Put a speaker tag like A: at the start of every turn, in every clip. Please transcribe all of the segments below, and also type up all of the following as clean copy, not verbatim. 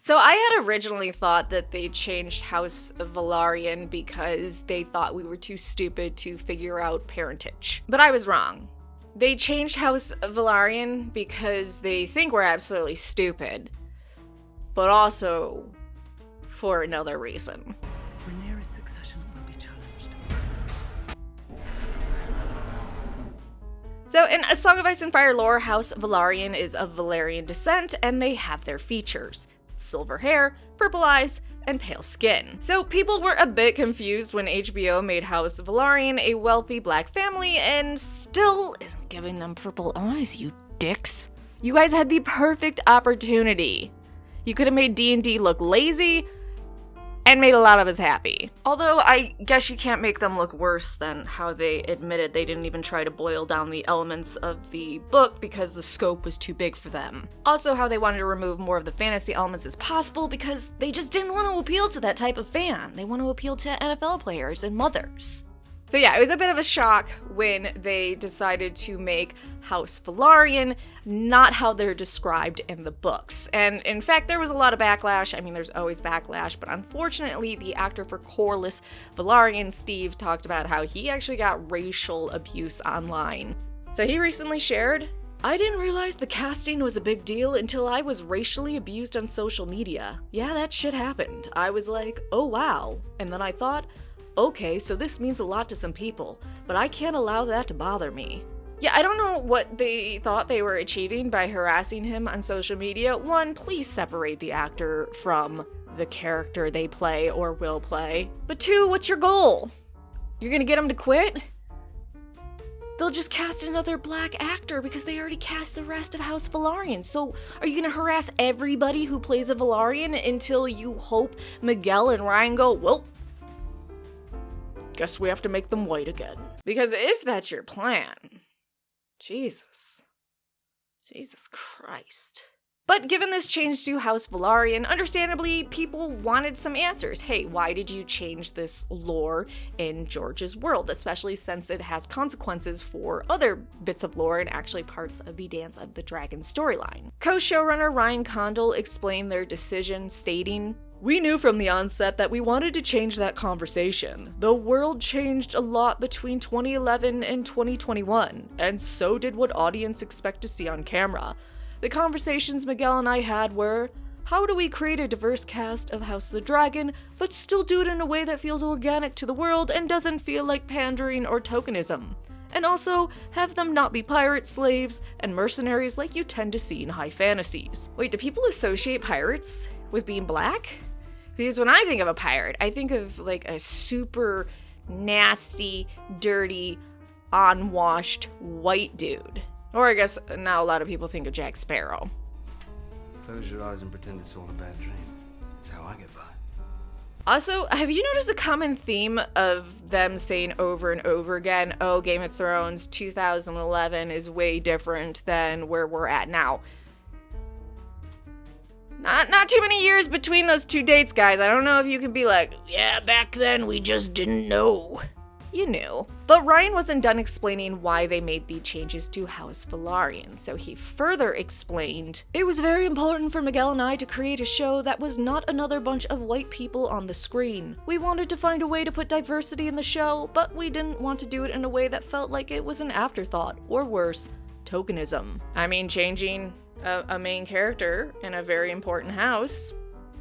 A: So I had originally thought that they changed House Velaryon because they thought we were too stupid to figure out parentage. But I was wrong. They changed House Velaryon because they think we're absolutely stupid, but also for another reason.
B: Rhaenyra's succession will be challenged.
A: So in A Song of Ice and Fire lore, House Velaryon is of Valyrian descent, and they have their features: silver hair, purple eyes, and pale skin. So people were a bit confused when HBO made House Velaryon a wealthy black family and still isn't giving them purple eyes, you dicks. You guys had the perfect opportunity. You could have made D&D look lazy and made a lot of us happy. Although I guess you can't make them look worse than how they admitted they didn't even try to boil down the elements of the book because the scope was too big for them. Also how they wanted to remove more of the fantasy elements as possible because they just didn't want to appeal to that type of fan. They want to appeal to NFL players and mothers. So yeah, it was a bit of a shock when they decided to make House Velaryon not how they're described in the books. And in fact, there was a lot of backlash. I mean, there's always backlash, but unfortunately, the actor for Corlys Velaryon, Steve, talked about how he actually got racial abuse online. So he recently shared, "I didn't realize the casting was a big deal until I was racially abused on social media. Yeah, that shit happened. I was like, oh wow. And then I thought, okay, so this means a lot to some people, but I can't allow that to bother me." Yeah, I don't know what they thought they were achieving by harassing him on social media. One, please separate the actor from the character they play or will play. But two, what's your goal? You're gonna get him to quit? They'll just cast another black actor because they already cast the rest of House Velaryon. So are you gonna harass everybody who plays a Velaryon until you hope Miguel and Ryan go, well, guess we have to make them white again? Because if that's your plan, Jesus Christ. But given this change to House Velaryon, understandably, people wanted some answers. Hey, why did you change this lore in George's world, especially since it has consequences for other bits of lore and actually parts of the Dance of the Dragon storyline? Co-showrunner Ryan Condal explained their decision, stating, "We knew from the onset that we wanted to change that conversation. The world changed a lot between 2011 and 2021, and so did what audience expect to see on camera. The conversations Miguel and I had were, how do we create a diverse cast of House of the Dragon, but still do it in a way that feels organic to the world and doesn't feel like pandering or tokenism? And also, have them not be pirates, slaves, and mercenaries like you tend to see in high fantasies." Wait, do people associate pirates with being black? Because when I think of a pirate, I think of like a super nasty, dirty, unwashed white dude. Or I guess now a lot of people think of Jack Sparrow.
C: Close your eyes and pretend it's all a bad dream. That's how I get by.
A: Also, have you noticed a common theme of them saying over and over again, oh, Game of Thrones 2011 is way different than where we're at now? Not too many years between those two dates, guys. I don't know if you can be like, yeah, back then we just didn't know. You knew. But Ryan wasn't done explaining why they made the changes to House Velaryon, so he further explained, "It was very important for Miguel and I to create a show that was not another bunch of white people on the screen. We wanted to find a way to put diversity in the show, but we didn't want to do it in a way that felt like it was an afterthought, or worse, tokenism." I mean, changing a main character in a very important house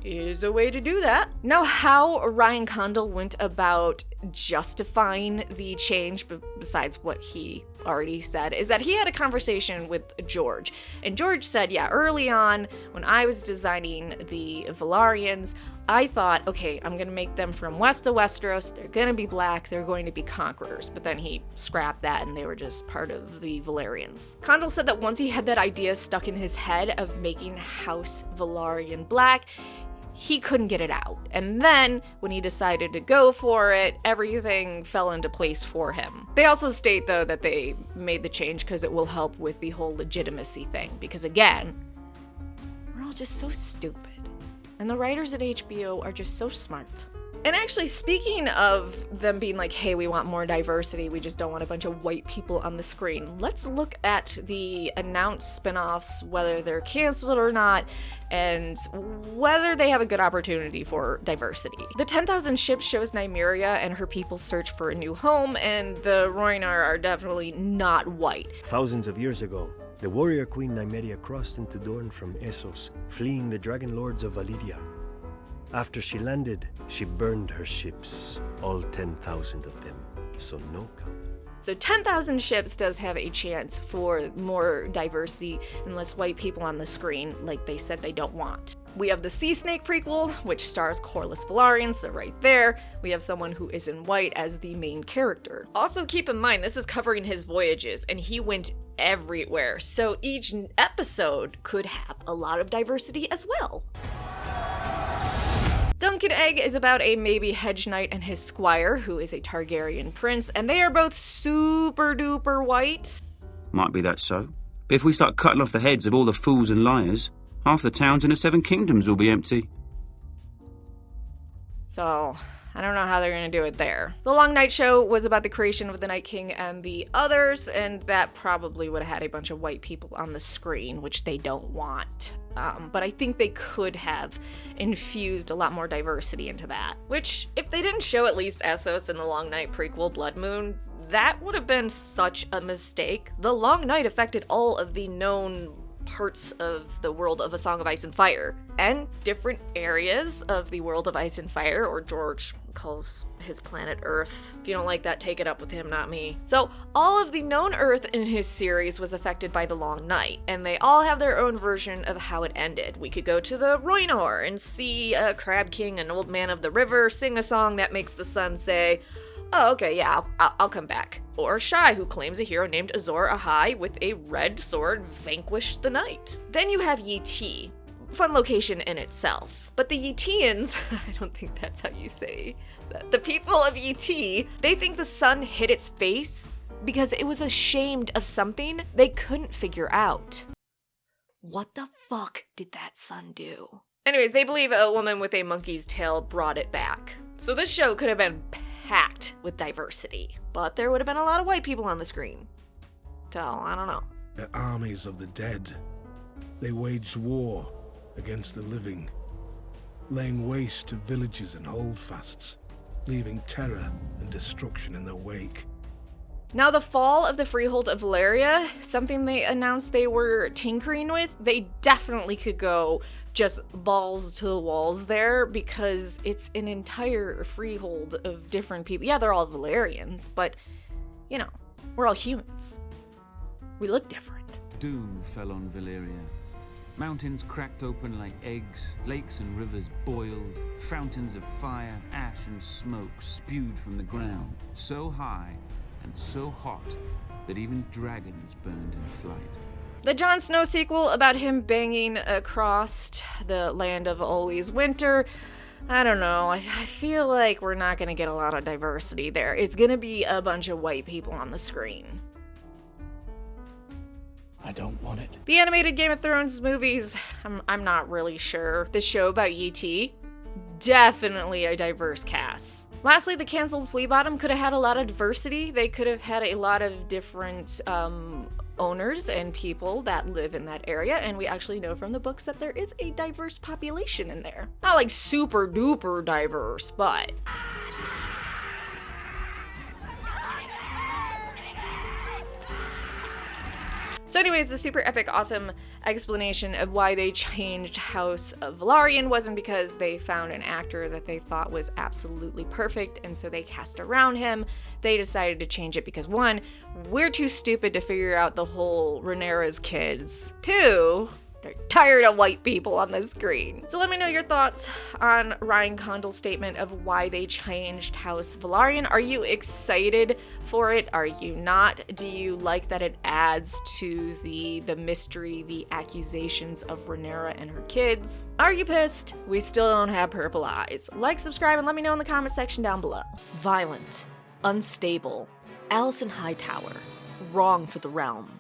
A: is a way to do that. Now, how Ryan Condal went about justifying the change, besides what he already said, is that he had a conversation with George. And George said, yeah, early on, when I was designing the Velaryons, I thought, okay, I'm gonna make them from west of Westeros, they're gonna be black, they're going to be conquerors. But then he scrapped that and they were just part of the Velaryons. Condal said that once he had that idea stuck in his head of making House Velaryon black, he couldn't get it out. And then, when he decided to go for it, everything fell into place for him. They also state, though, that they made the change because it will help with the whole legitimacy thing. Because again, we're all just so stupid. And the writers at HBO are just so smart. And actually, speaking of them being like, hey, we want more diversity, we just don't want a bunch of white people on the screen, let's look at the announced spin-offs, whether they're canceled or not, and whether they have a good opportunity for diversity. The 10,000 Ships shows Nymeria and her people's search for a new home, and the Rhoynar are definitely not white.
D: Thousands of years ago, the warrior queen Nymeria crossed into Dorne from Essos, fleeing the dragon lords of Valyria. After she landed, she burned her ships, all 10,000 of them, so no count.
A: So 10,000 Ships does have a chance for more diversity and less white people on the screen, like they said they don't want. We have the Sea Snake prequel, which stars Corlys Velaryon, so right there, we have someone who isn't white as the main character. Also keep in mind, this is covering his voyages, and he went everywhere, so each episode could have a lot of diversity as well. Duncan Egg is about a maybe hedge knight and his squire, who is a Targaryen prince, and they are both super duper white.
E: Might be that so. But if we start cutting off the heads of all the fools and liars, half the towns in the Seven Kingdoms will be empty.
A: So, I don't know how they're gonna do it there. The Long Night Show was about the creation of the Night King and the others, and that probably would have had a bunch of white people on the screen, which they don't want. But I think they could have infused a lot more diversity into that. Which, if they didn't show at least Essos in the Long Night prequel, Blood Moon, that would have been such a mistake. The Long Night affected all of the known parts of the world of A Song of Ice and Fire, and different areas of the world of Ice and Fire, or George calls his planet Earth. If you don't like that, take it up with him, not me. So all of the known Earth in his series was affected by the Long Night, and they all have their own version of how it ended. We could go to the Rhoynar and see a Crab King, an old man of the river, sing a song that makes the sun say, oh, okay, yeah, I'll come back. Or Shai, who claims a hero named Azor Ahai with a red sword vanquished the night. Then you have Yi-Ti. Fun location in itself. But the Yi-Tians, I don't think that's how you say that. The people of Yi-Ti, they think the sun hit its face because it was ashamed of something they couldn't figure out. What the fuck did that sun do? Anyways, they believe a woman with a monkey's tail brought it back. So this show could have been packed with diversity, but there would have been a lot of white people on the screen. So, I don't know.
F: The armies of the dead. They waged war against the living, laying waste to villages and holdfasts, leaving terror and destruction in their wake.
A: Now, the fall of the Freehold of Valyria, something they announced they were tinkering with, they definitely could go just balls to the walls there, because it's an entire freehold of different people. Yeah, they're all Valyrians, but, you know, we're all humans. We look different.
G: Doom fell on Valyria. Mountains cracked open like eggs, lakes and rivers boiled, fountains of fire, ash and smoke spewed from the ground, so high and so hot that even dragons burned in flight.
A: The Jon Snow sequel about him banging across the land of always winter, I don't know, I feel like we're not gonna get a lot of diversity there. It's gonna be a bunch of white people on the screen.
F: I don't want it.
A: The animated Game of Thrones movies, I'm not really sure. The show about Yi-Ti, definitely a diverse cast. Lastly, the canceled Flea Bottom could have had a lot of diversity. They could have had a lot of different owners and people that live in that area, and we actually know from the books that there is a diverse population in there. Not like super duper diverse, but... So anyways, the super epic awesome explanation of why they changed House of Velaryon wasn't because they found an actor that they thought was absolutely perfect and so they cast around him. They decided to change it because 1, we're too stupid to figure out the whole Rhaenyra's kids. 2, they're tired of white people on the screen. So let me know your thoughts on Ryan Condal's statement of why they changed House Velaryon. Are you excited for it? Are you not? Do you like that it adds to the mystery, the accusations of Rhaenyra and her kids? Are you pissed we still don't have purple eyes? Like, subscribe, and let me know in the comment section down below. Violent, unstable, Alicent Hightower, wrong for the realm.